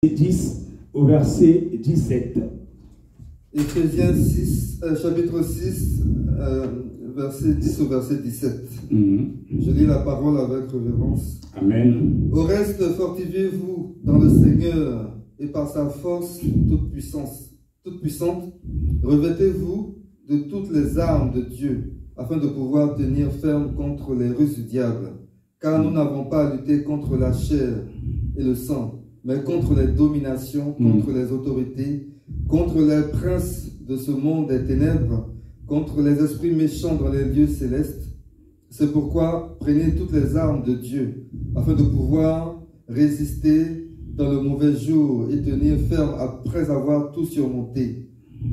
10 au verset 17. Éphésiens 6, chapitre 6, verset 10 au verset 17. Je lis la parole avec révérence. Amen. Au reste, fortifiez-vous dans le Seigneur et par sa force toute puissante, revêtez-vous de toutes les armes de Dieu, afin de pouvoir tenir ferme contre les ruses du diable. Car nous n'avons pas à lutter contre la chair et le sang, mais contre les dominations, contre les autorités, contre les princes de ce monde des ténèbres, contre les esprits méchants dans les lieux célestes. C'est pourquoi prenez toutes les armes de Dieu, afin de pouvoir résister dans le mauvais jour et tenir ferme après avoir tout surmonté.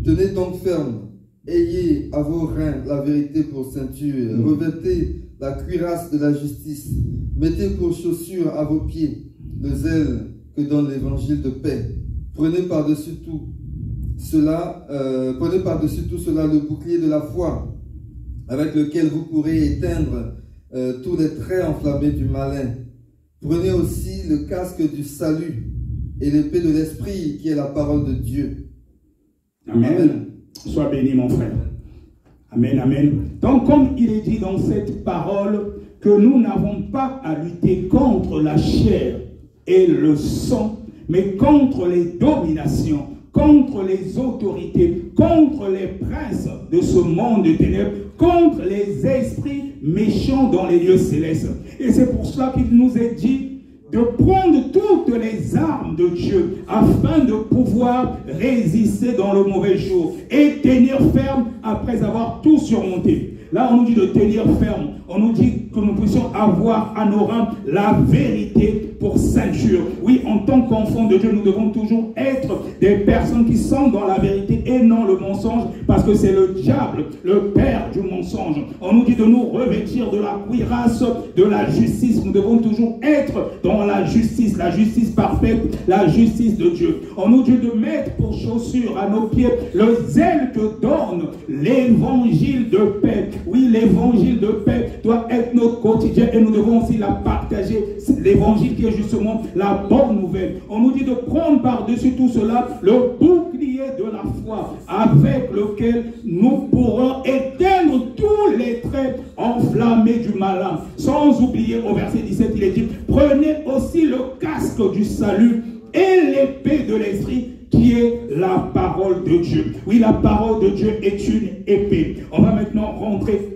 Tenez donc ferme, ayez à vos reins la vérité pour ceinture, revêtez la cuirasse de la justice, mettez pour chaussure à vos pieds le zèle que donne l'évangile de paix. Prenez par-dessus tout cela le bouclier de la foi, avec lequel vous pourrez éteindre tous les traits enflammés du malin. Prenez aussi le casque du salut et l'épée de l'esprit qui est la parole de Dieu. Amen. Amen. Sois béni mon frère. Amen, amen. Donc comme il est dit dans cette parole que nous n'avons pas à lutter contre la chair et le sang, mais contre les dominations, contre les autorités, contre les princes de ce monde de ténèbres, contre les esprits méchants dans les lieux célestes. Et c'est pour cela qu'il nous est dit de prendre toutes les armes de Dieu afin de pouvoir résister dans le mauvais jour et tenir ferme après avoir tout surmonté. Là, on nous dit de tenir ferme. On nous dit que nous puissions avoir à nos reins la vérité pour ceinture. Oui, en tant qu'enfants de Dieu, nous devons toujours être des personnes qui sont dans la vérité et non le mensonge, parce que c'est le diable, le père du mensonge. On nous dit de nous revêtir de la cuirasse de la justice. Nous devons toujours être dans la justice parfaite, la justice de Dieu. On nous dit de mettre pour chaussure à nos pieds le zèle que donne l'évangile de paix. Oui, l'évangile de paix doit être notre quotidien et nous devons aussi la partager. L'évangile qui est justement la bonne nouvelle. On nous dit de prendre par-dessus tout cela le bouclier de la foi avec lequel nous pourrons éteindre tous les traits enflammés du malin. Sans oublier au verset 17, il est dit, prenez aussi le casque du salut et l'épée de l'esprit qui est la parole de Dieu. Oui, la parole de Dieu est une épée. On va maintenant rentrer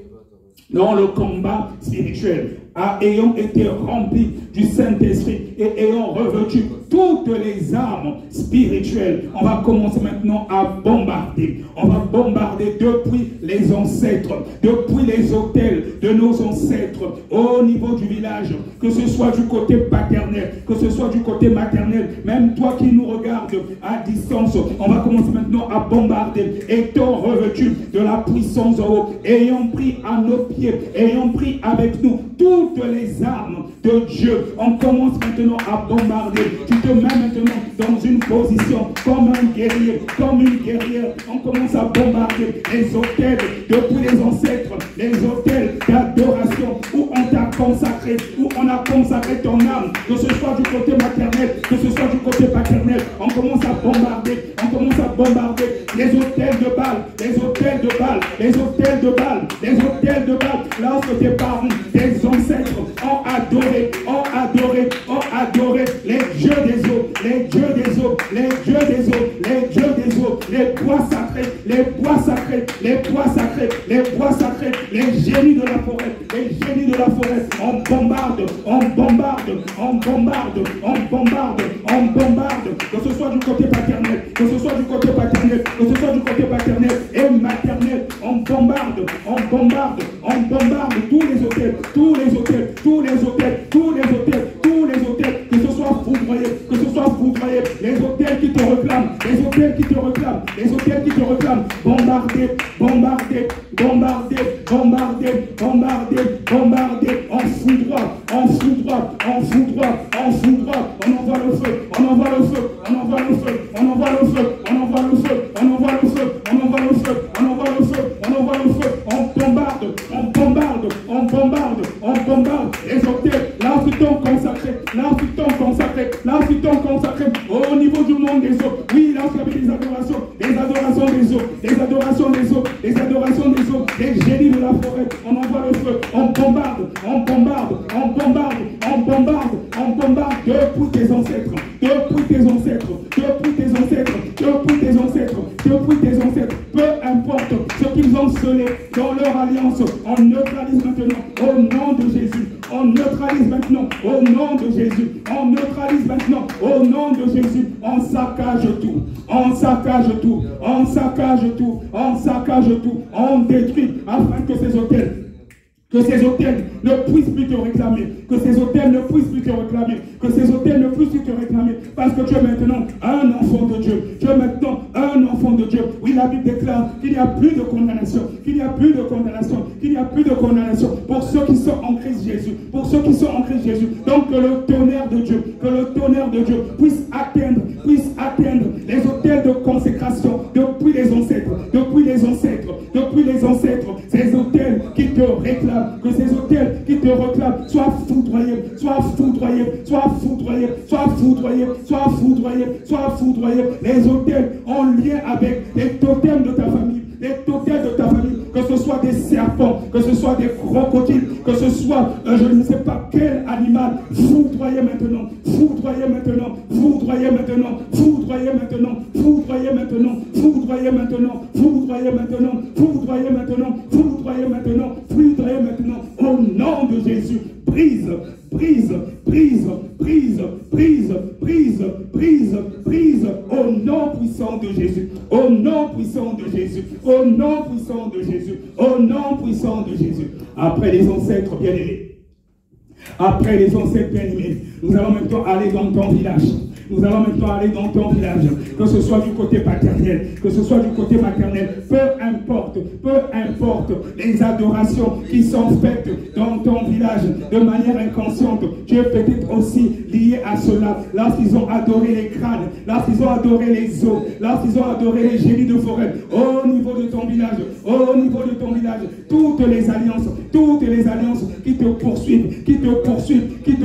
dans le combat spirituel, ayant été remplis du Saint-Esprit et ayant revêtu toutes les armes spirituelles, on va commencer maintenant à bombarder. On va bombarder depuis les ancêtres, depuis les autels de nos ancêtres, au niveau du village, que ce soit du côté paternel, que ce soit du côté maternel, même toi qui nous regardes à distance, on va commencer maintenant à bombarder, étant revêtu de la puissance en haut, ayant pris à nos pieds, ayant pris avec nous toutes les armes de Dieu. On commence maintenant à bombarder. Tu te mets maintenant dans une position comme un guerrier, comme une guerrière. On commence à bombarder les autels depuis les ancêtres, les autels d'adoration où on t'a consacré, où on a consacré ton âme, que ce soit du côté maternel, que ce soit du côté paternel. On commence à bombarder, les hôtels de Baal, les hôtels de Baal, les hôtels de Baal, les hôtels de Baal. Lorsque tes parents, tes ancêtres ont adoré les dieux des eaux, les dieux des eaux, les dieux des eaux, les dieux des eaux, les bois sacrés, les bois sacrés, les bois sacrés, les bois sacrés, les génies de la forêt, les génies de la forêt. On bombarde, que ce soit du côté paternel, que ce soit du côté paternel et maternel. On bombarde tous les hôtels, que ce soit foudroyé, les hôtels qui te réclament, bombarder, on fout droit, on envoie le feu, on bombarde les hôtels, là où ils t'ont consacré, au niveau niveau du monde des eaux. Oui, lorsqu'il y avait des adorations des eaux, des adorations des eaux, des adorations des eaux, des génies de la forêt, on envoie le feu, on bombarde, on bombarde, on bombarde, on bombarde, on bombarde depuis tes ancêtres, depuis tes ancêtres, depuis tes ancêtres, depuis tes ancêtres, depuis tes ancêtres, peu importe ce qu'ils ont scellé dans leur alliance, on neutralise maintenant au nom de Jésus, on neutralise maintenant au nom de Jésus, on neutralise maintenant au nom de Jésus, on saccage tout, on saccage tout, on saccage tout, on saccage tout, on détruit afin que ces hôtels ne puissent plus te réclamer, que ces hôtels ne puissent plus te réclamer, que ces hôtels ne puissent plus te réclamer, parce que tu es maintenant un enfant de Dieu, tu es maintenant un enfant de Dieu. Oui, la Bible déclare qu'il n'y a plus de condamnation, qu'il n'y a plus de condamnation, qu'il n'y a plus de condamnation pour ceux qui sont en Christ Jésus, pour ceux qui sont en Christ Jésus. Donc que le tonnerre de Dieu, puisse atteindre les hôtels de consécration depuis les ancêtres, ces hôtels qui te réclament, que ces hôtels qui te réclament soient foudroyés, soient foudroyés, soient foudroyés, soient foudroyés, soient foudroyés, soient foudroyés. Les hôtels en lien avec les totems de ta famille, les totems de ta famille, que ce soit des serpents, que ce soit des crocodiles, que ce soit, je ne sais pas quel animal, foudroyez maintenant, foudroyez maintenant, foudroyez maintenant, foudroyez maintenant, foudroyez maintenant, foudroyez maintenant, foudroyez maintenant, foudroyez maintenant, foudroyez maintenant, foudroyez maintenant, au nom de Jésus, brise, brise, brise, brise, brise, brise, brise, brise, au nom puissant de Jésus, au nom puissant de Jésus, au nom puissant de Jésus, au nom puissant de Jésus. Après les ancêtres bien-aimés, après les ancêtres bien-aimés, nous allons maintenant aller dans ton village. Nous allons maintenant aller dans ton village, que ce soit du côté paternel, que ce soit du côté maternel, peu importe les adorations qui sont faites dans ton village de manière inconsciente. Tu es peut-être aussi lié à cela. Lorsqu'ils ont adoré les crânes, lorsqu'ils ont adoré les os, lorsqu'ils ont adoré les génies de forêt, au niveau de ton village, toutes les alliances qui te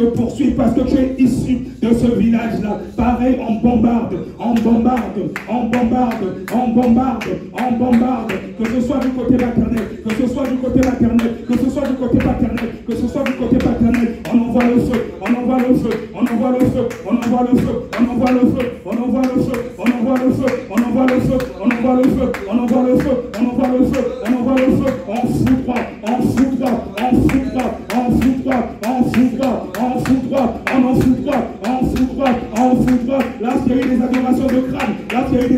poursuivent, parce que tu es issu de ce village-là. Pareil, on bombarde, que ce soit du côté maternel, que ce soit du côté paternel, on envoie le feu, on envoie le feu, on envoie le feu, on envoie le feu, on envoie le feu, on envoie le feu, on envoie le feu, on envoie le feu, on envoie le feu, on envoie le feu, on envoie le feu, on envoie le feu, on fout droit, on fout droit, on fout droit, on fout droit, on fout droit, on fout droit, on en fout droit, on fout droit, on fout droit. Là, il y a eu des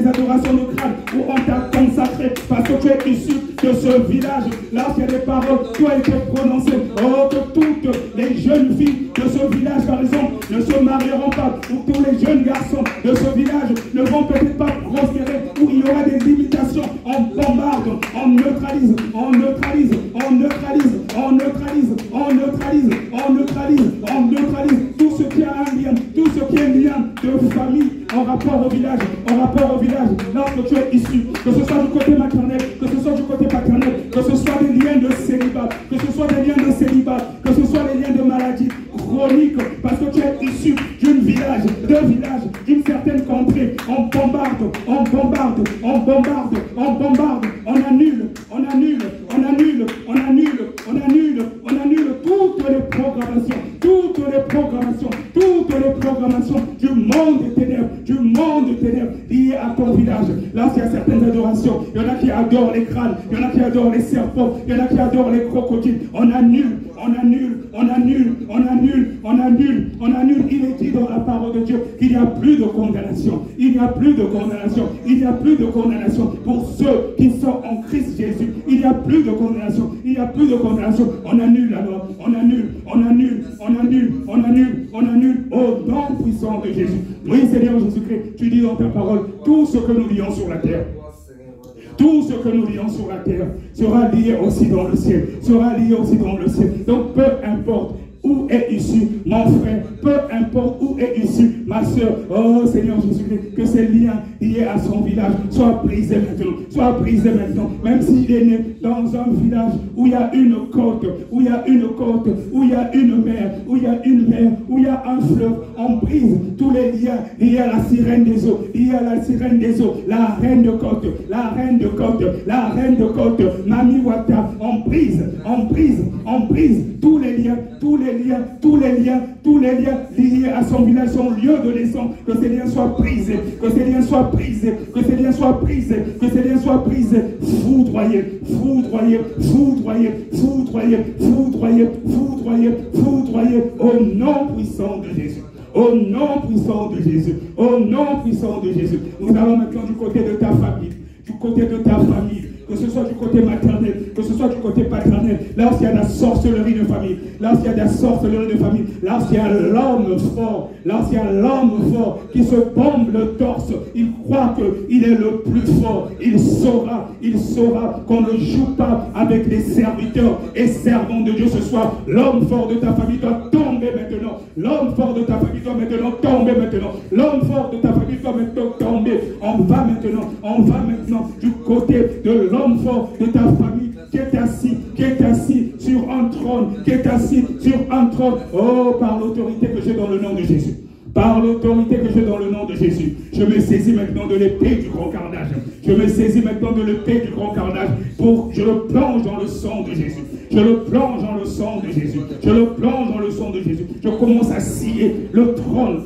adorations de crâne, où on t'a consacré parce que tu es issu de ce village. Là, il y a des paroles qui ont été prononcées. Oh, que toutes les jeunes filles de ce village, par exemple, ne se marieront pas, ou tous les jeunes garçons de ce village ne vont peut-être pas prospérer, où il y aura des limitations. On bombarde, on neutralise, on neutralise, on neutralise, on neutralise, on neutralise, on neutralise, on neutralise tout ce qui a un lien, tout ce qui est lien de famille en rapport au village, lorsque tu es issu, que ce soit du côté maternel, que ce soit du côté paternel, que ce soit des liens de célibat, que ce soit des liens de célibat, que ce soit des liens de maladie chronique, parce que tu es issu d'un village, d'une certaine contrée, on bombarde, on annule toutes les programmations du monde des ténèbres, liées à ton village. Là, il y a certaines adorations. Il y en a qui adorent les crânes, il y en a qui adorent les serpents, il y en a qui adorent les crocodiles. On annule. Il est dit dans la parole de Dieu qu'il n'y a plus de condamnation. Il n'y a plus de condamnation pour ceux qui sont en Christ Jésus. Il n'y a plus de condamnation. On annule alors. On annule. Au nom puissant de Jésus. Oui, Seigneur Jésus-Christ, tu dis dans ta parole, tout ce que nous lions sur la terre, sera lié aussi dans le ciel. Donc peu importe où est issu mon frère, peu importe où est issue ma soeur, oh Seigneur Jésus-Christ, que ces liens liés à son village soient brisés maintenant, soient brisés maintenant, même s'il est né dans un village où il y a une côte, où il y a une côte, où il y a une mer, où il y a une mer, où il y a un fleuve, on brise tous les liens liés à la sirène des eaux, liés à la sirène des eaux, la reine de côte, la reine de côte, la reine de côte, Mami Wata, on brise tous les liens, tous les liens, tous les liens, tous les liens liés à son village, son lieu de naissance, que ces liens soient brisés, que ces liens soient brisés, que ces liens soient brisés, que ces liens soient brisés, foudroyés, foudroyés, foudroyés, foudroyés, foudroyés, foudroyés, foudroyés, au nom puissant de Jésus. Au nom puissant de Jésus, au nom puissant de Jésus. Nous allons maintenant du côté de ta famille, du côté de ta famille, que ce soit du côté maternel, que ce soit du côté paternel, lorsqu'il y a de la sorcellerie de famille, lorsqu'il y a de la sorcellerie de famille, lorsqu'il y a l'homme fort, lorsqu'il y a l'homme fort qui se bombe le torse, il croit qu'il est le plus fort, il saura qu'on ne joue pas avec les serviteurs et servants de Dieu ce soir. L'homme fort de ta famille doit tomber maintenant, l'homme fort de ta famille doit maintenant tomber maintenant, l'homme fort de ta famille doit maintenant tomber. On va maintenant du côté de l'homme fort de ta famille qui est assis sur un trône, qui est assis sur un trône. Oh, par l'autorité que j'ai dans le nom de Jésus. Par l'autorité que j'ai dans le nom de Jésus, je me saisis maintenant de l'épée du grand carnage. Je me saisis maintenant de l'épée du grand carnage je le plonge dans le sang de Jésus. Je le plonge dans le sang de Jésus. Je le plonge dans le sang de Jésus. Je commence à scier le trône,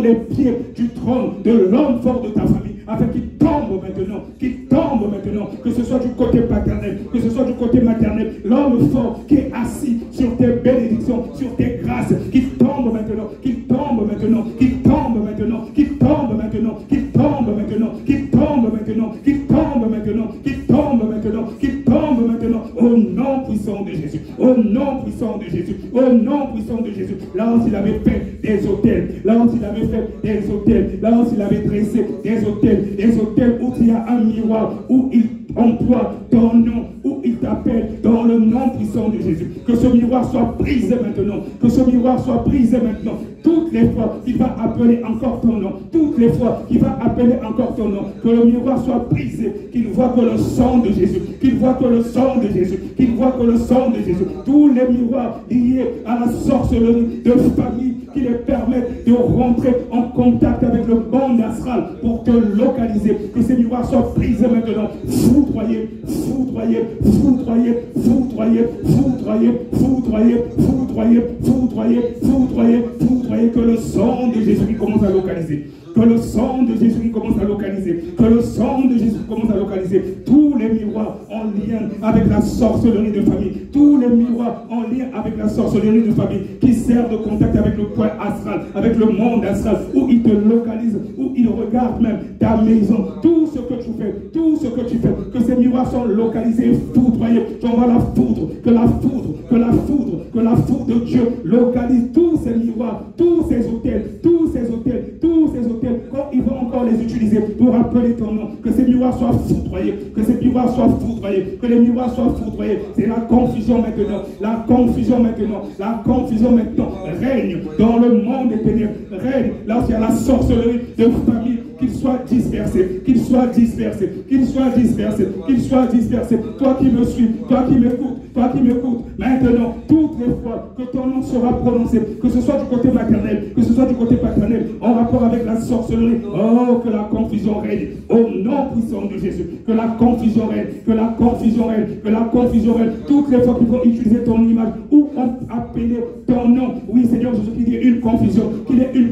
les pieds du trône de l'homme fort de ta famille, afin qu'il tombe maintenant, que ce soit du côté paternel, que ce soit du côté maternel, l'homme fort qui est assis sur tes bénédictions, sur tes grâces, qu'il tombe maintenant, qu'il tombe maintenant, qu'il tombe maintenant, qu'il tombe maintenant, qu'il tombe maintenant, qu'il tombe maintenant, qu'il tombe maintenant, qu'il tombe maintenant, qu'il tombe maintenant, au nom puissant de Jésus, au nom puissant de Jésus, au nom puissant de Jésus. Là où il avait fait des autels, là où il avait fait des autels, là où il avait dressé des autels où il y a un miroir, où il emploie ton nom, où il t'appelle dans le nom puissant de Jésus. Que ce miroir soit brisé maintenant, que ce miroir soit brisé maintenant. Toutes les fois qu'il va appeler encore ton nom, toutes les fois qu'il va appeler encore ton nom, que le miroir soit brisé, qu'il voit que le sang de Jésus, qu'il voit que le sang de Jésus, qu'il voit que le sang de Jésus, tous les miroirs liés à la sorcellerie de famille qui les permettent de rentrer en contact avec le monde astral pour te localiser, que ces miroirs soient brisés maintenant, foudroyés, foudroyés, foudroyés, foudroyés, foudroyés, foudroyés, foudroyés, foudroyés, foudroyés, foudroyés, que le sang de Jésus commence à localiser. Que le sang de Jésus commence à localiser. Que le sang de Jésus commence à localiser tous les miroirs en lien avec la sorcellerie de famille. Tous les miroirs en lien avec la sorcellerie de famille qui servent de contact avec le point astral, avec le monde astral, où il te localise, où il regarde même ta maison. Tout ce que tu fais, tout ce que tu fais, que ces miroirs sont localisés et foudroyés. J'envoie la foudre, que la foudre, que la foudre, que la foudre de Dieu localise tous ces miroirs, tous ces hôtels, tous ces hôtels, tous ces hôtels, quand ils vont encore les utiliser pour appeler ton nom, que ces miroirs soient foudroyés, que ces miroirs soient foudroyés, que les miroirs soient foudroyés. C'est la confusion maintenant, la confusion maintenant, la confusion maintenant règne dans le monde des ténèbres, règne lorsqu'il y a la sorcellerie de famille. Qu'il soit dispersé, qu'il soit dispersé, qu'il soit dispersé, qu'il soit dispersé. Toi qui me suis, toi qui m'écoutes, maintenant, toutes les fois que ton nom sera prononcé, que ce soit du côté maternel, que ce soit du côté paternel, en rapport avec la sorcellerie, oh, que la confusion règne, au nom puissant de Jésus, que la confusion règne, que la confusion règne, que la confusion règne. Toutes les fois qu'ils vont utiliser ton image ou appeler ton nom, oui, Seigneur Jésus, qu'il y ait une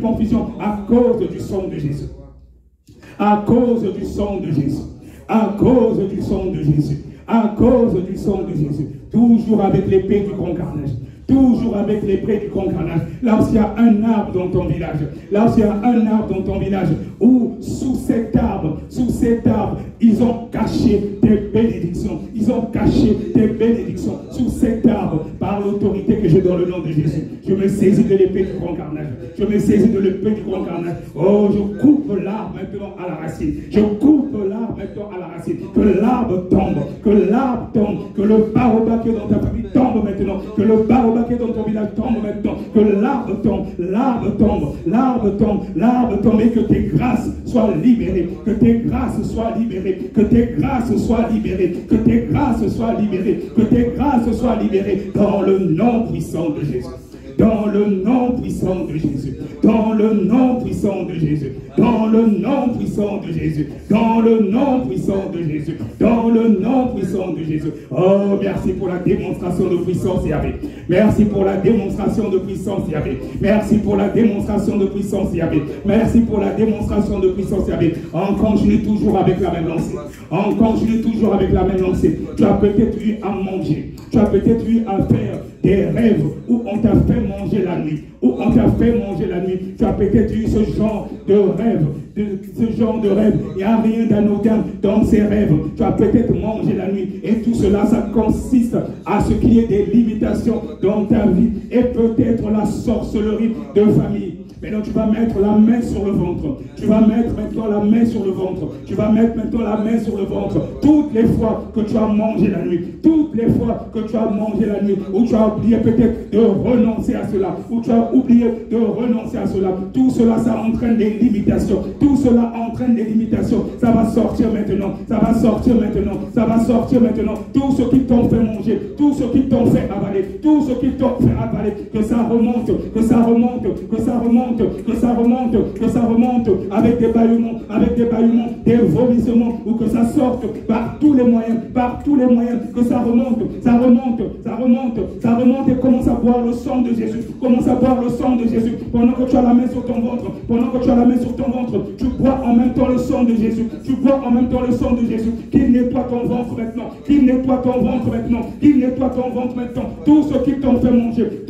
confusion à cause du sang de Jésus. À cause du sang de Jésus, à cause du sang de Jésus, à cause du sang de Jésus, toujours avec l'épée du grand carnage, toujours avec l'épée du grand carnage. Lorsqu'il y a un arbre dans ton village, lorsqu'il y a un arbre dans ton village, où sous cet arbre, ils ont caché tes bénédictions, ils ont caché tes bénédictions sous cet arbre, par l'autorité que j'ai dans le nom de Jésus. Je me saisis de l'épée du grand carnage, je me saisis de l'épée du grand carnage. Oh, je coupe l'arbre maintenant à la racine, je coupe l'arbre l'arbre maintenant à la racine, que l'arbre tombe, que le baobab qui est dans ta famille tombe maintenant, que le baobab qui est dans ton village tombe maintenant, que l'arbre tombe, et que tes grâces soient libérées, que tes grâces soient libérées, que tes grâces soient libérées, que tes grâces soient libérées, que tes grâces soient libérées dans le nom puissant de Jésus. Dans le nom puissant de Jésus, dans le nom puissant de Jésus, dans le nom puissant de Jésus, dans le nom puissant de Jésus, dans le nom puissant de Jésus. Oh, merci pour la démonstration de puissance, Yahvé. Merci pour la démonstration de puissance, Yahvé. Merci pour la démonstration de puissance, Yahvé. Merci pour la démonstration de puissance, Yahvé. On continue toujours avec la même lancée. On continue toujours avec la même lancée. Tu as peut-être eu à manger. Tu as peut-être eu à faire des rêves où on t'a fait manger la nuit, tu as peut-être eu ce genre de rêve, il n'y a rien d'anodin dans ces rêves, tu as peut-être mangé la nuit, et tout cela, ça consiste à ce qu'il y ait des limitations dans ta vie, et peut-être la sorcellerie de famille. Maintenant, tu vas mettre la main sur le ventre. Tu vas mettre maintenant la main sur le ventre. Tu vas mettre maintenant la main sur le ventre. Toutes les fois que tu as mangé la nuit, toutes les fois que tu as mangé la nuit, ou tu as oublié peut-être de renoncer à cela, ou tu as oublié de renoncer à cela, tout cela, ça entraîne des limitations. Tout cela entraîne des limitations. Ça va sortir maintenant. Ça va sortir maintenant. Ça va sortir maintenant. Tout ce qui t'ont fait manger, tout ce qui t'ont fait avaler, tout ce qui t'ont fait avaler, que ça remonte, que ça remonte, que ça remonte. Que ça remonte avec des bâillements, des vomissements, ou que ça sorte par tous les moyens, que ça remonte, et commence à boire le sang de Jésus, pendant que tu as la main sur ton ventre, tu bois en même temps le sang de Jésus, qu'il nettoie ton ventre maintenant,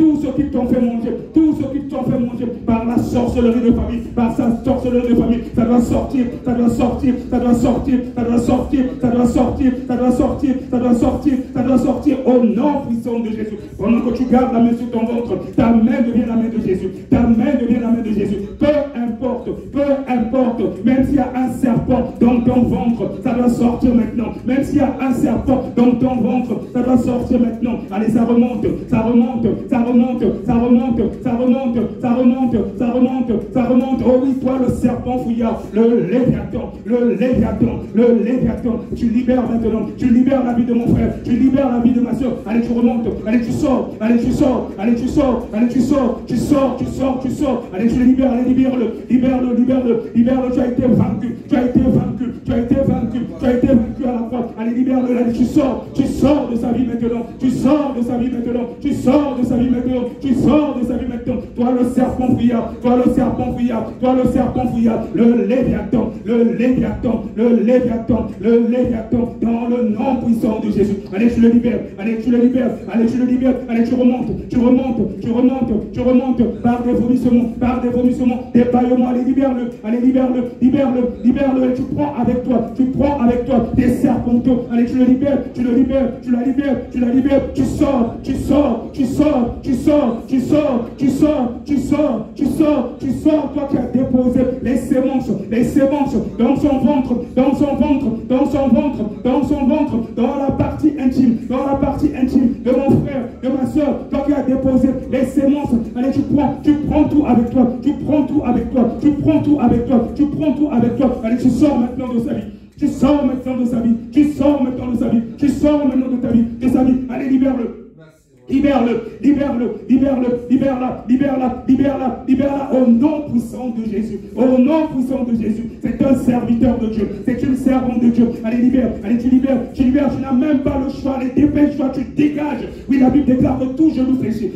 tout ce qui t'ont fait manger, par la sorcellerie de famille, ça doit sortir, au nom puissant de Jésus. Pendant que tu gardes la main sur ton ventre, ta main devient la main de Jésus, peu importe, même s'il y a un serpent dans ton ventre, ça doit sortir maintenant, allez, ça remonte, oh oui, toi le serpent fouillard, le léviathan, tu libères maintenant, tu libères la vie de mon frère, tu libères la vie de ma soeur, allez tu remontes, allez tu sors, allez tu sors, allez tu le libères, libère-le, tu as été vaincu à la croix, allez libère-le, allez tu sors de sa vie maintenant, toi le serpent fouillard, le léviathan, dans le nom puissant de Jésus. Allez, tu le libères, allez, tu remontes, par des vomissements, des bâillements, allez, libère-le, et tu prends avec toi des serpentaux, allez, tu la libères, tu sors, toi qui as déposé les sémences dans son ventre, dans la partie intime de mon frère, de ma soeur, toi qui as déposé les sémences, allez, tu prends tout avec toi, allez, tu sors maintenant de sa vie. Tu sors maintenant de sa vie, allez, libère-le. Libère-la au nom puissant de Jésus. C'est un serviteur de Dieu, c'est une servante de Dieu. Allez, tu libères, tu n'as même pas le choix, allez, dépêche-toi, tu dégages. Oui, la Bible déclare que tout genou fléchit,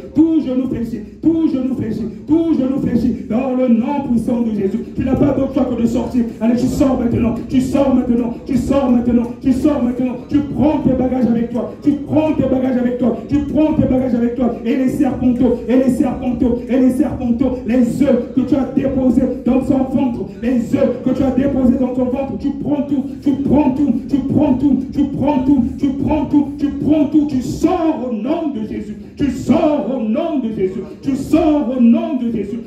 dans le nom puissant de Jésus. Tu n'as pas d'autre choix que de sortir. Allez, tu sors maintenant, tu prends tes bagages avec toi, et les serpentaux, les œufs que tu as déposés dans son ventre, tu prends tout, tu sors au nom de Jésus, tu sors au nom de Jésus,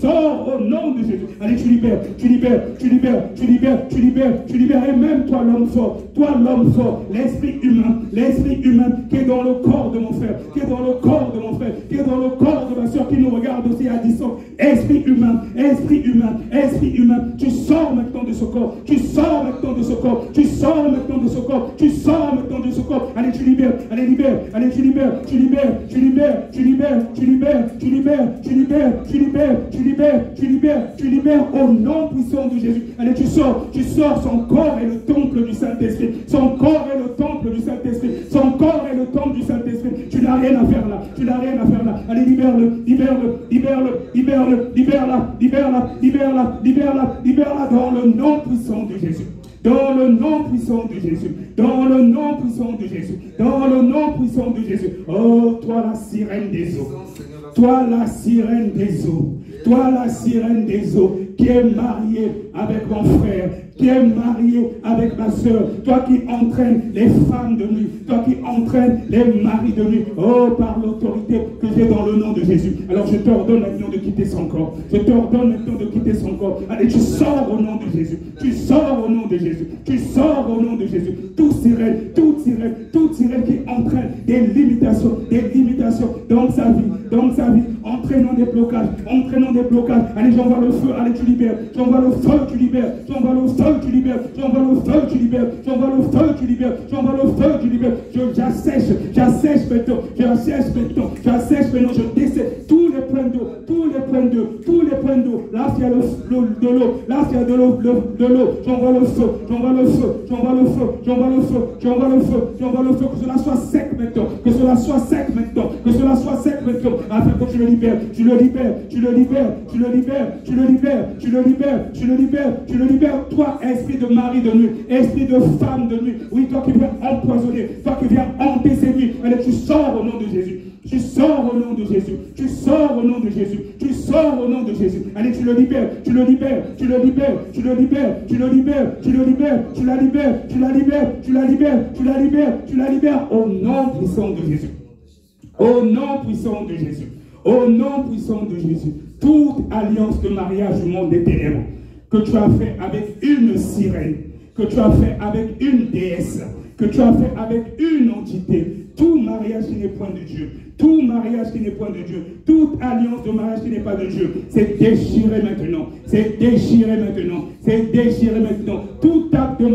sors au nom de Jésus. Allez, tu libères, tu libères, tu libères, tu libères, tu libères, tu libères. Et même toi, l'homme fort, l'esprit humain qui est dans le corps de mon frère, qui est dans le corps de mon frère, qui est dans le corps de ma soeur qui nous regarde aussi à distance. Esprit humain, tu sors maintenant de ce corps, tu sors maintenant de ce corps, tu sors maintenant de ce corps, tu sors maintenant de ce corps. Allez, tu libères, allez, libère, allez, tu libères, tu libères, tu libères, tu libères, tu libères, tu libères, tu libères, tu libères, tu libères, tu libères, tu libères au nom puissant de Jésus. Allez, tu sors, son corps est le temple du Saint-Esprit, son corps est le temple du Saint-Esprit, son corps est le temple du Saint-Esprit. Tu n'as rien à faire là, tu n'as rien à faire là. Allez, libère-le, libère-le, libère-le, libère-le, libère-la, libère-la, libère-la, libère-la, libère-la dans le nom puissant de Jésus. Dans le nom puissant de Jésus. Dans le nom puissant de Jésus. Dans le nom puissant de Jésus. Oh, toi la sirène des eaux. Toi la sirène des eaux. Toi la sirène des eaux qui est mariée avec mon frère, qui est marié avec ma soeur, toi qui entraînes les femmes de nuit, toi qui entraînes les maris de nuit, oh, par l'autorité que j'ai dans le nom de Jésus. Alors je t'ordonne maintenant de quitter son corps. Je t'ordonne maintenant de quitter son corps. Allez, tu sors au nom de Jésus. Tu sors au nom de Jésus. Tu sors au nom de Jésus. Toute sirène qui entraîne des limitations dans sa vie, entraînant des blocages. Allez, j'envoie le feu, allez, tu libères. J'envoie le feu, tu libères. J'envoie le feu, tu libères. J'envoie le feu, tu libères. J'envoie le feu, tu libères. J'envoie le feu, tu libères. J'assèche maintenant. Je décède tous les points d'eau. Là, il y a de l'eau. J'envoie le feu. Que cela soit sec maintenant. Afin que tu le libères. Tu le libères. Toi, esprit de mari de nuit, esprit de femme de nuit. Oui, toi qui viens empoisonner, toi qui viens hanter ces nuits. Allez, tu sors au nom de Jésus. Tu sors au nom de Jésus. Allez, tu le libères. Au nom puissant de Jésus. Au nom puissant de Jésus. Toute alliance de mariage du monde des ténèbres que tu as fait avec une sirène, que tu as fait avec une déesse, que tu as fait avec une entité, tout mariage qui n'est point de Dieu, toute alliance de mariage qui n'est pas de Dieu, c'est déchiré maintenant. Tout acte de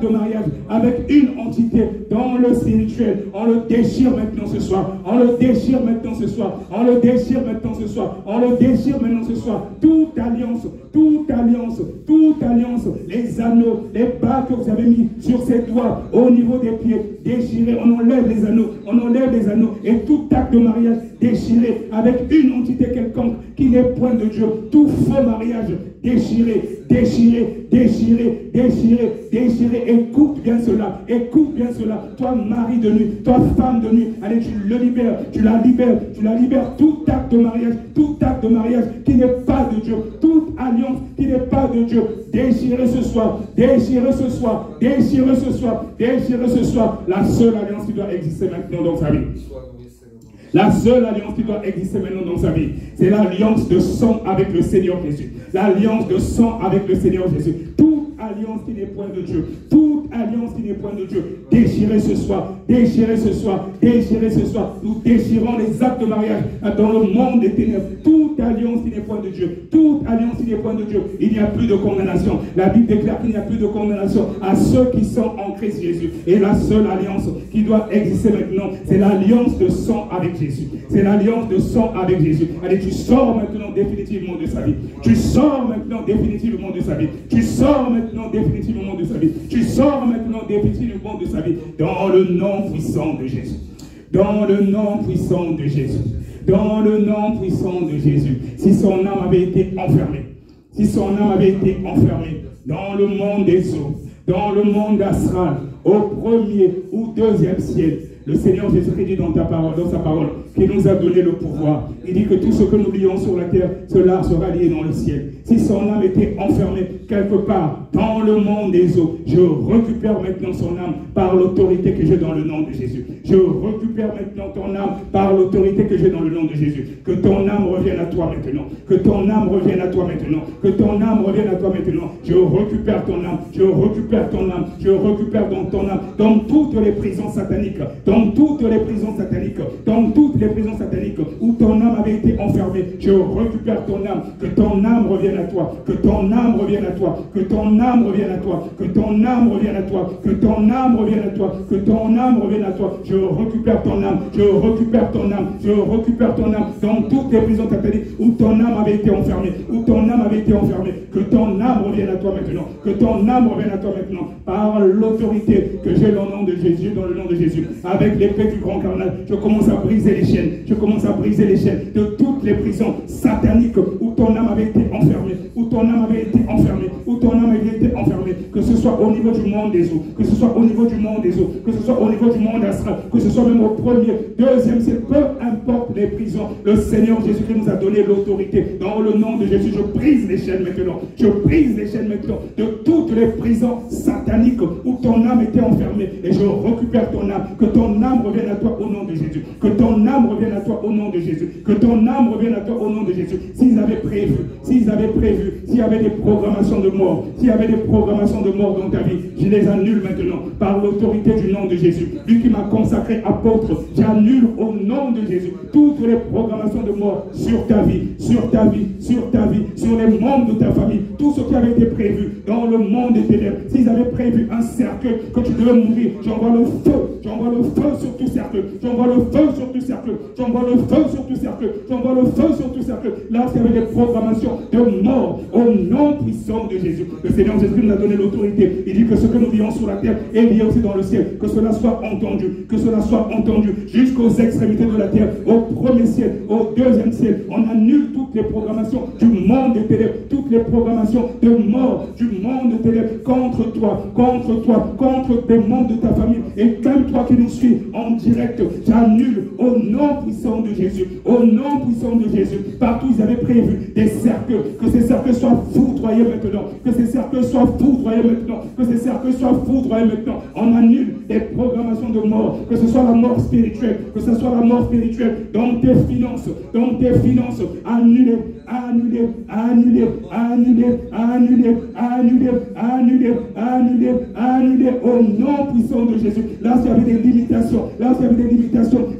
mariage avec une entité dans le spirituel, on le déchire maintenant ce soir. Toute alliance, les anneaux, les bas que vous avez mis sur ses doigts, au niveau des pieds, déchirés, on enlève les anneaux, et tout acte de mariage déchiré avec une entité quelconque qui n'est point de Dieu, tout faux mariage déchiré. Écoute bien cela. Toi, mari de nuit, toi, femme de nuit, allez, tu la libères. Tout acte de mariage qui n'est pas de Dieu, toute alliance qui n'est pas de Dieu, déchirez ce soir. La seule alliance qui doit exister maintenant dans sa vie. La seule alliance qui doit exister maintenant dans sa vie, c'est l'alliance de sang avec le Seigneur Jésus. Toute alliance qui n'est point de Dieu, déchirez ce soir. Nous déchirons les actes de mariage dans le monde des ténèbres. Toute alliance qui n'est point de Dieu, il n'y a plus de condamnation. La Bible déclare qu'il n'y a plus de condamnation à ceux qui sont en Christ Jésus. Et la seule alliance qui doit exister maintenant, c'est l'alliance de sang avec Jésus. Allez, tu sors maintenant définitivement de sa vie. Dans le nom puissant de Jésus. Si son âme avait été enfermée, dans le monde des eaux, dans le monde astral, au premier ou deuxième ciel, Le Seigneur Jésus-Christ dit dans sa parole, qu'il nous a donné le pouvoir. Il dit que tout ce que nous lions sur la terre, cela sera lié dans le ciel. Si son âme était enfermée quelque part dans le monde des eaux, je récupère maintenant son âme par l'autorité que j'ai dans le nom de Jésus. Je récupère maintenant ton âme par l'autorité que j'ai dans le nom de Jésus. Que ton âme revienne à toi maintenant. Que ton âme revienne à toi maintenant. Que ton âme revienne à toi maintenant. Je récupère ton âme. Je récupère ton âme. Je récupère dans ton âme. Dans toutes les prisons sataniques. Dans toutes les prisons sataniques. Dans toutes les prisons sataniques où ton âme avait été enfermée. Je récupère ton âme. Que ton âme revienne à toi. Que ton âme revienne à toi. Que ton âme revienne à toi. Que ton âme revienne à toi. Que ton âme revienne à toi. Que ton âme revienne à toi. Je récupère ton âme. Je récupère ton âme. Je récupère ton âme. Dans toutes les prisons sataniques où ton âme avait été enfermée. Où ton âme avait été enfermée. Que ton âme revienne à toi maintenant. Que ton âme revienne à toi maintenant. Par l'autorité que j'ai dans le nom de Jésus, dans le nom de Jésus. Avec l'épée du grand carnage, je commence à briser les chaînes. Je commence à briser les chaînes de toutes les prisons sataniques où ton âme avait été enfermée. Où ton âme avait été enfermée. Où ton âme avait été enfermée. Que ce soit au niveau du monde des eaux. Que ce soit au niveau du monde des eaux. Que ce soit au niveau du monde astral. Que ce soit même au premier, deuxième, c'est peu importe les prisons. Le Seigneur Jésus-Christ nous a donné l'autorité. Dans le nom de Jésus, je brise les chaînes maintenant. Je brise les chaînes maintenant de toutes les prisons sataniques où ton âme était enfermée. Et je récupère ton âme. Que ton âme revienne à toi au nom de Jésus. Que ton âme revienne à toi au nom de Jésus. Que ton âme revienne à toi au nom de Jésus. S'il y avait des programmations de mort, s'il y avait des programmations de mort dans ta vie, je les annule maintenant par l'autorité du nom de Jésus. Lui qui m'a consacré apôtre, j'annule au nom de Jésus toutes les programmations de mort sur ta vie, sur ta vie, sur ta vie, sur les membres de ta famille, tout ce qui avait été prévu dans le monde des ténèbres. S'ils avaient prévu un cercle que tu devais mourir, j'envoie le feu sur tout cercle, j'envoie le feu sur tout cercle, j'envoie le feu sur tout cercle, j'envoie le feu sur tout cercle. Là, s'il y avait des programmations de mort au nom puissant de Jésus, le Seigneur Jésus nous a donné l'autorité. Il dit que ce que nous vivons sur la terre est lié aussi dans le ciel. Que cela soit entendu, que cela soit entendu jusqu'aux extrémités de la terre, au premier ciel, au deuxième ciel. On annule toutes les programmations du monde des ténèbres, toutes les programmations de mort du monde des ténèbres contre toi, contre des membres de ta famille. Et même toi qui nous suis en direct, j'annule au nom puissant de Jésus, au nom puissant de Jésus. Partout ils avaient prévu des cercles, que ces cercles soient foudroyés maintenant, que ces cercles soient foudroyés maintenant, que ces cercles soient foudroyés maintenant. On annule des programmations de mort, que ce soit la mort spirituelle, que ce soit la mort spirituelle dans tes finances, annulez, annulez, annulez, annulez, annulez, annulez, annulez, annulez, annulez au nom puissant de Jésus. Là, s'il y avait des limitations,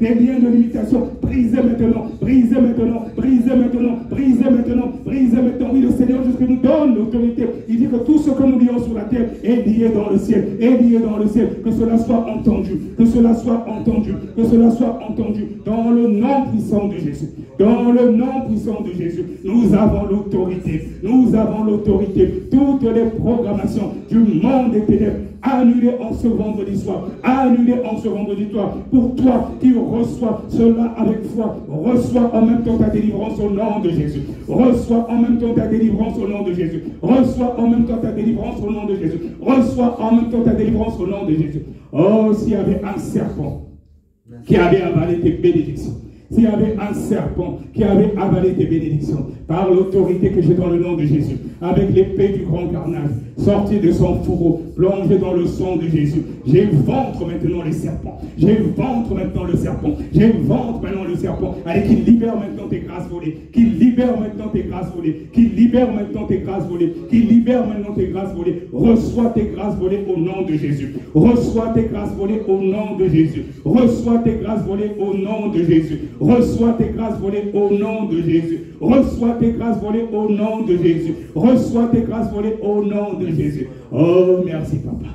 des liens de limitation, brisez maintenant, brisez maintenant, brisez maintenant, brisez maintenant, brisez maintenant. Oui, le Seigneur Jésus nous donne l'autorité. Il dit que tout ce que nous lions sur la terre est lié dans le ciel, est lié dans le ciel. Que cela soit entendu, que cela soit entendu, que cela soit entendu dans le nom puissant de Jésus. Dans le nom puissant de Jésus, nous avons l'autorité. Nous avons l'autorité. Toutes les programmations du monde des ténèbres annulées en ce vendredi soir. Annulées en ce vendredi soir. Pour toi qui reçois cela avec foi, reçois en même temps ta délivrance au nom de Jésus. Reçois en même temps ta délivrance au nom de Jésus. Reçois en même temps ta délivrance au nom de Jésus. Reçois en même temps ta délivrance au nom de Jésus. Oh, s'il y avait un serpent qui avait avalé tes bénédictions, s'il y avait un serpent qui avait avalé tes bénédictions, par l'autorité que j'ai dans le nom de Jésus, avec l'épée du grand carnage, sorti de son fourreau, plongé dans le sang de Jésus, j'éventre maintenant les serpents, j'éventre maintenant le serpent, j'éventre maintenant le serpent, allez, qu'il libère maintenant tes grâces volées, qu'il libère maintenant tes grâces volées, qu'il libère maintenant tes grâces volées, qu'il libère maintenant tes grâces volées. Reçois tes grâces volées au nom de Jésus, reçois tes grâces volées au nom de Jésus, reçois tes grâces volées au nom de Jésus. Reçois tes grâces volées au nom de Jésus. Reçois tes grâces volées au nom de Jésus. Reçois tes grâces volées au nom de Jésus. Oh, merci papa.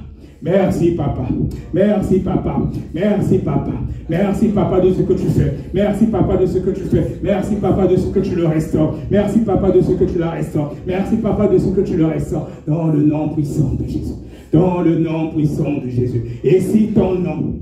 Merci papa. Merci papa. Merci papa. Merci papa de ce que tu fais. Merci papa de ce que tu fais. Merci papa de ce que tu le restaures. Merci papa de ce que tu la restaures. Merci papa de ce que tu le restaures. Dans le nom puissant de Jésus. Dans le nom puissant de Jésus. Et si ton nom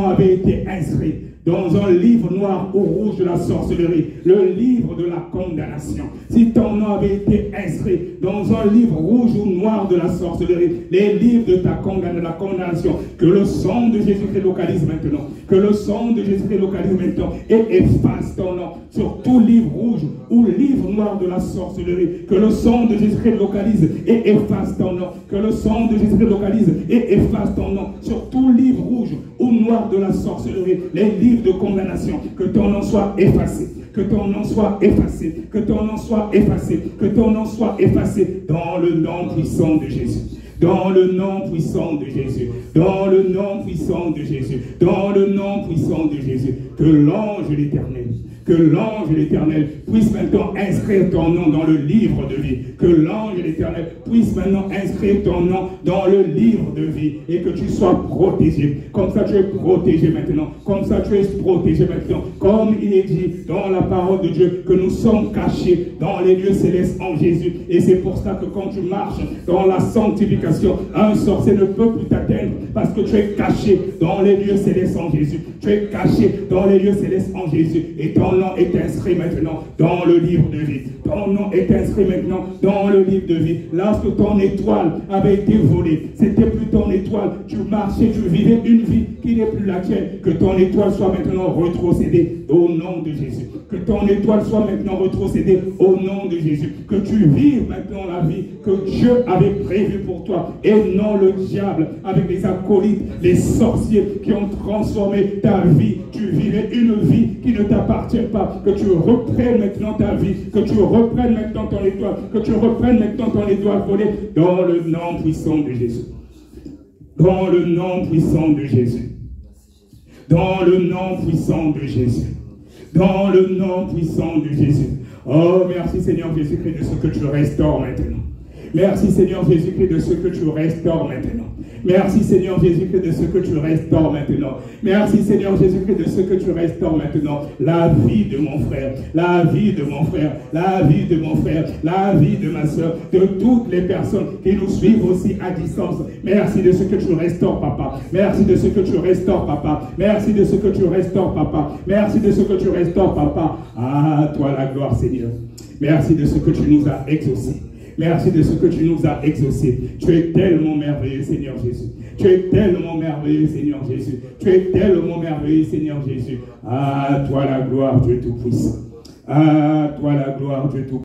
avait été inscrit dans un livre noir ou rouge de la sorcellerie, le livre de la condamnation. Si ton nom avait été inscrit dans un livre rouge ou noir de la sorcellerie, les livres de la condamnation, que le sang de Jésus-Christ localise maintenant, que le sang de Jésus-Christ localise maintenant et efface ton nom sur tout livre rouge ou livre noir de la sorcellerie, que le sang de Jésus-Christ localise et efface ton nom, que le sang de Jésus-Christ localise et efface ton nom sur tout livre rouge ou noir de la sorcellerie, les livres de condamnation, que ton nom soit effacé, que ton nom soit effacé, que ton nom soit effacé, que ton nom soit effacé dans le nom puissant de Jésus. Dans le nom puissant de Jésus, dans le nom puissant de Jésus, dans le nom puissant de Jésus, que l'ange de l'Éternel puisse maintenant inscrire ton nom dans le livre de vie, que l'ange de l'Éternel puisse maintenant inscrire ton nom dans le livre de vie et que tu sois protégé. Comme ça tu es protégé maintenant, comme ça tu es protégé maintenant, comme il est dit dans la parole de Dieu que nous sommes cachés dans les lieux célestes en Jésus. Et c'est pour ça que quand tu marches dans la sanctification, un sorcier ne peut plus t'atteindre parce que tu es caché dans les lieux célestes en Jésus. Tu es caché dans les lieux célestes en Jésus et ton nom est inscrit maintenant dans le livre de vie. Ton nom est inscrit maintenant dans le livre de vie. Lorsque ton étoile avait été volée, c'était plus ton étoile. Tu marchais, tu vivais une vie qui n'est plus la tienne. Que ton étoile soit maintenant rétrocédée au nom de Jésus. Que ton étoile soit maintenant rétrocédée au nom de Jésus. Que tu vives maintenant la vie que Dieu avait prévue pour toi et non le diable avec les acolytes, les sorciers qui ont transformé ta vie. Tu vivais une vie qui ne t'appartient pas. Que tu reprennes maintenant ta vie, que tu reprennes maintenant ton étoile, que tu reprennes maintenant ton étoile volée dans le nom puissant de Jésus. Dans le nom puissant de Jésus. Dans le nom puissant de Jésus. Dans le nom puissant de Jésus. Oh, merci Seigneur Jésus-Christ de ce que tu restaures maintenant. Merci Seigneur Jésus-Christ de ce que tu restaures maintenant. Merci Seigneur Jésus-Christ de ce que tu restaures maintenant. Merci Seigneur Jésus-Christ de ce que tu restaures maintenant. La vie de mon frère, la vie de mon frère, la vie de mon frère, la vie de ma soeur, de toutes les personnes qui nous suivent aussi à distance. Merci de ce que tu restaures, Papa. Merci de ce que tu restaures, Papa. Merci de ce que tu restaures, Papa. Merci de ce que tu restaures, Papa. Ah, toi la gloire, Seigneur. Merci de ce que tu nous as exaucés. Merci de ce que tu nous as exaucés. Tu es tellement merveilleux, Seigneur Jésus. Tu es tellement merveilleux, Seigneur Jésus. Tu es tellement merveilleux, Seigneur Jésus. Ah, toi la gloire, Dieu Tout-Puissant. Ah, toi la gloire, Dieu Tout-Puissant.